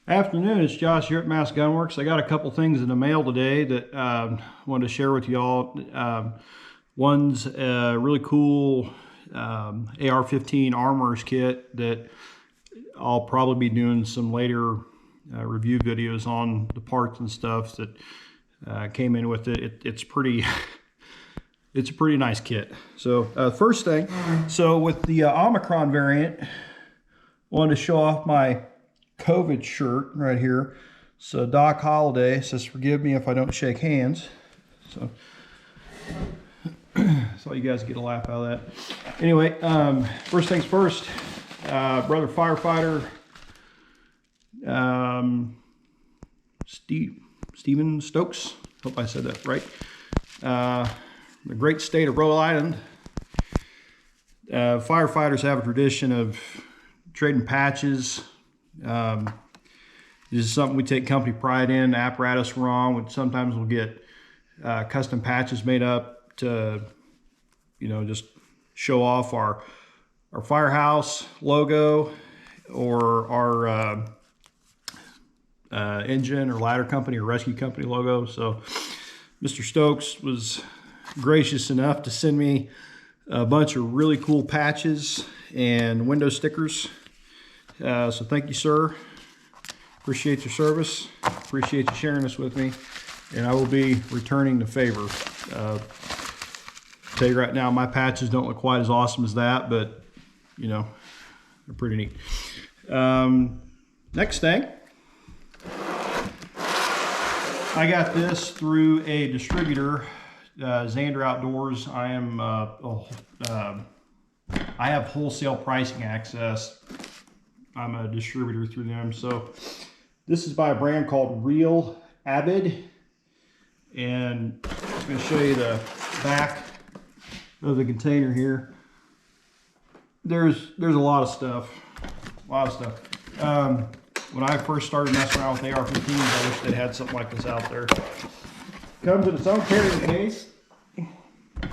Afternoon, it's Josh here at Mass Gunworks. I got a couple things in the mail today that I wanted to share with you all. One's a really cool AR15 armor's kit that I'll probably be doing some later review videos on the parts and stuff that came in with it. It's pretty, it's a pretty nice kit. So first thing, so with the Omicron variant, I wanted to show off my COVID shirt right here. So Doc Holliday says, "Forgive me if I don't shake hands." So you guys get a laugh out of that. Anyway, first things first, brother firefighter Stephen Stokes, hope I said that right, the great state of Rhode Island. Firefighters have a tradition of trading patches. This is something we take company pride in. The apparatus wrong, sometimes we'll get custom patches made up to, you know, just show off our firehouse logo or our engine or ladder company or rescue company logo. So Mr. Stokes was gracious enough to send me a bunch of really cool patches and window stickers. So thank you, sir. Appreciate your service. Appreciate you sharing this with me. And I will be returning the favor. Tell you right now, my patches don't look quite as awesome as that, but you know, they're pretty neat. Next thing, I got this through a distributor, Zander Outdoors. I have wholesale pricing access. I'm a distributor through them. So this is by a brand called Real Avid. And I'm going to show you the back of the container here. There's a lot of stuff. When I first started messing around with AR-15s, I wish they had something like this out there. Comes in its own carrying case.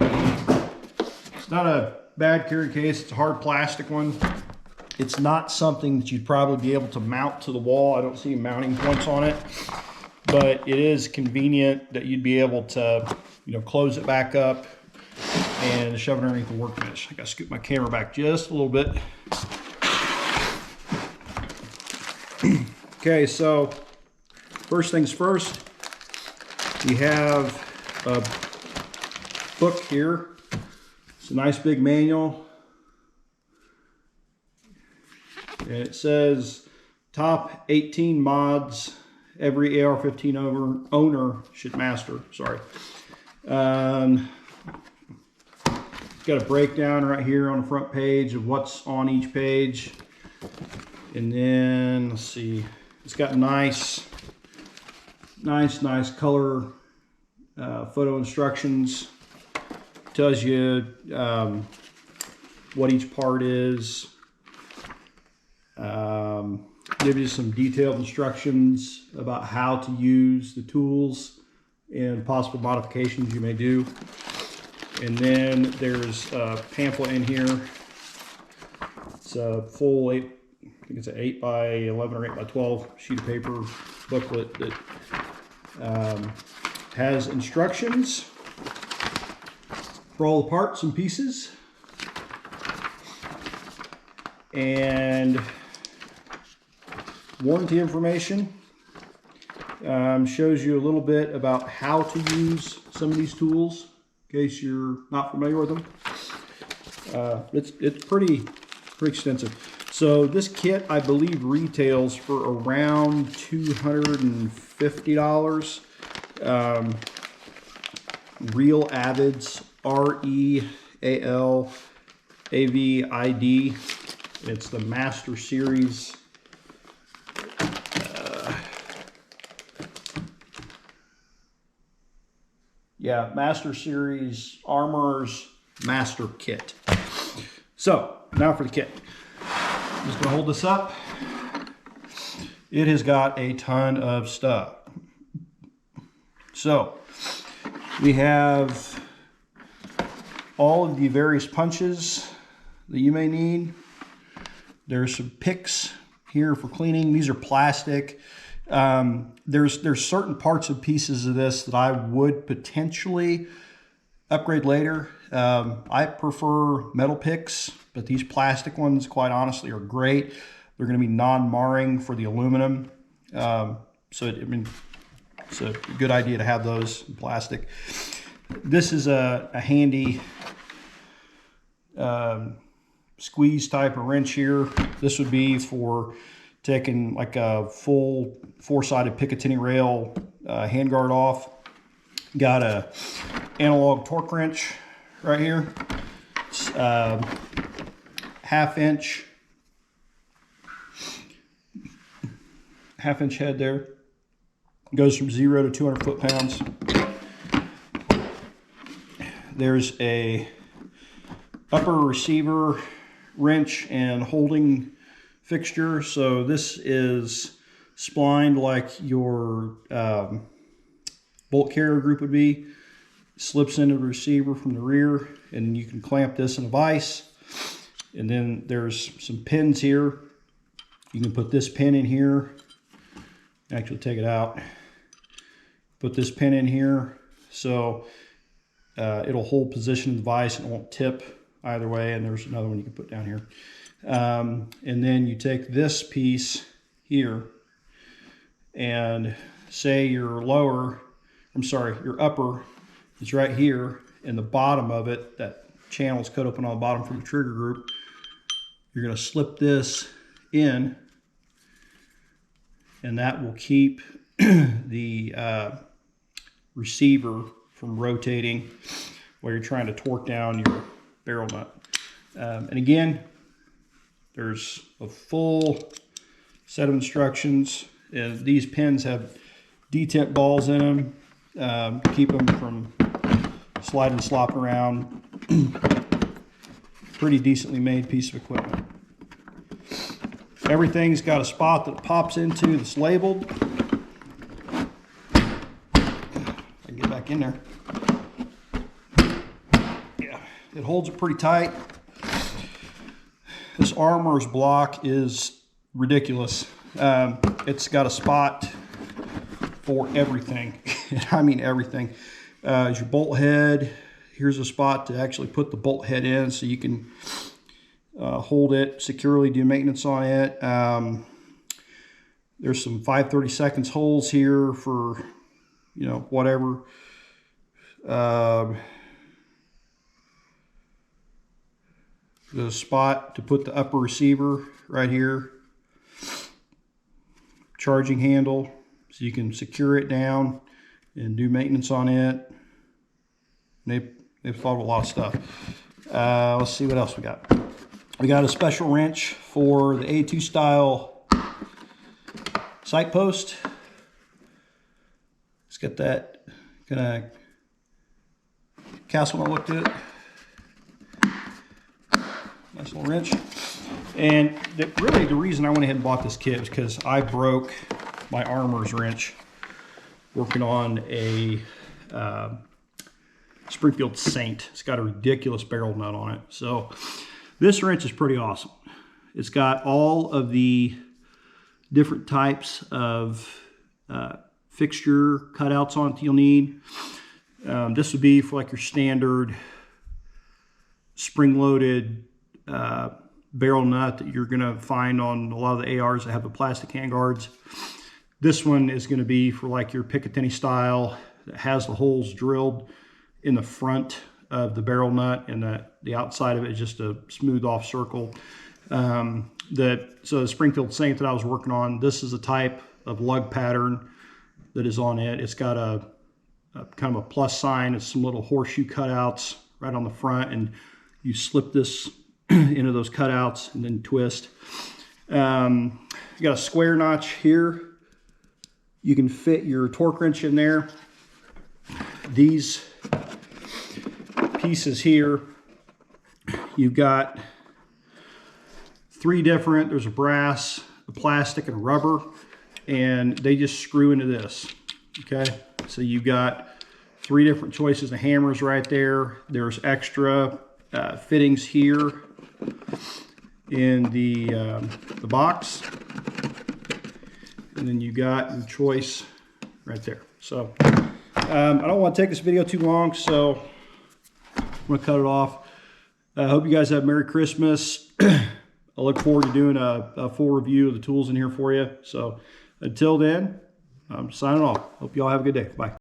It's not a bad carrying case. It's a hard plastic one. It's not something that you'd probably be able to mount to the wall. I don't see mounting points on it, but it is convenient that you'd be able to, you know, close it back up and shove it underneath the workbench. I gotta scoot my camera back just a little bit. Okay, so first things first, we have a book here. It's a nice big manual. And it says top 18 mods every AR-15 owner should master. Sorry. It's got a breakdown right here on the front page of what's on each page. And then, let's see, it's got nice color photo instructions. Tells you what each part is. Gives you some detailed instructions about how to use the tools and possible modifications you may do. And then there's a pamphlet in here. It's a full I think it's an 8x11 or 8x12 sheet of paper booklet that has instructions for all the parts and pieces. And warranty information. Shows you a little bit about how to use some of these tools in case you're not familiar with them. It's pretty extensive. So this kit, I believe, retails for around $250. Real Avid's REALAVID. It's the Master Series. Master Series Armor's Master Kit. So now for the kit. I'm just gonna hold this up. It has got a ton of stuff. So we have all of the various punches that you may need. There's some picks here for cleaning. These are plastic. There's certain parts and pieces of this that I would potentially upgrade later. I prefer metal picks, but these plastic ones, quite honestly, are great. They're going to be non-marring for the aluminum. I mean, it's a good idea to have those in plastic. This is a handy squeeze type of wrench here. This would be for taking like a full four-sided Picatinny rail handguard off. Got a analog torque wrench right here. It's half-inch head there. Goes from 0 to 200 foot-pounds. There's a upper receiver wrench and holding fixture. So this is splined like your bolt carrier group would be. Slips into the receiver from the rear, and you can clamp this in a vise. And then there's some pins here. You can put this pin in here. Actually take it out. Put this pin in here, so it'll hold position in the vise and it won't tip either way. And there's another one you can put down here. And then you take this piece here, and say your upper is right here, and the bottom of it, that channel is cut open on the bottom for the trigger group. You're going to slip this in, and that will keep the receiver from rotating while you're trying to torque down your barrel nut. And again, there's a full set of instructions. These pins have detent balls in them, keep them from sliding and slopping around. Pretty decently made piece of equipment. Everything's got a spot that it pops into that's labeled. I can get back in there. Yeah, it holds it pretty tight. This armor's block is ridiculous. It's got a spot for everything. I mean everything. Is your bolt head. Here's a spot to actually put the bolt head in so you can hold it securely, do maintenance on it. There's some 5/32 holes here for, you know, whatever. There's a spot to put the upper receiver right here. Charging handle, so you can secure it down and do maintenance on it. They've thought of a lot of stuff. Let's see what else we got. We got a special wrench for the A2 style sight post. It's got that kind of castle when I looked at it. Nice little wrench. And really the reason I went ahead and bought this kit is because I broke my armor's wrench working on a Springfield Saint. It's got a ridiculous barrel nut on it. So this wrench is pretty awesome. It's got all of the different types of fixture cutouts on it that you'll need. This would be for like your standard spring-loaded barrel nut that you're going to find on a lot of the ARs that have the plastic handguards. This one is going to be for like your Picatinny style that has the holes drilled in the front of the barrel nut, and the outside of it is just a smooth off circle. So the Springfield Saint that I was working on, this is a type of lug pattern that is on it. It's got a kind of a plus sign and some little horseshoe cutouts right on the front, and you slip this into those cutouts and then twist. You got a square notch here. You can fit your torque wrench in there. These pieces here, you've got three different, there's a brass, a plastic, and a rubber, and they just screw into this. Okay, so you've got three different choices of hammers right there. There's extra fittings here in the box. and then you got your choice right there. So I don't want to take this video too long, so I'm going to cut it off. I hope you guys have Merry Christmas. I look forward to doing a full review of the tools in here for you. So until then, I'm signing off. Hope you all have a good day. Bye.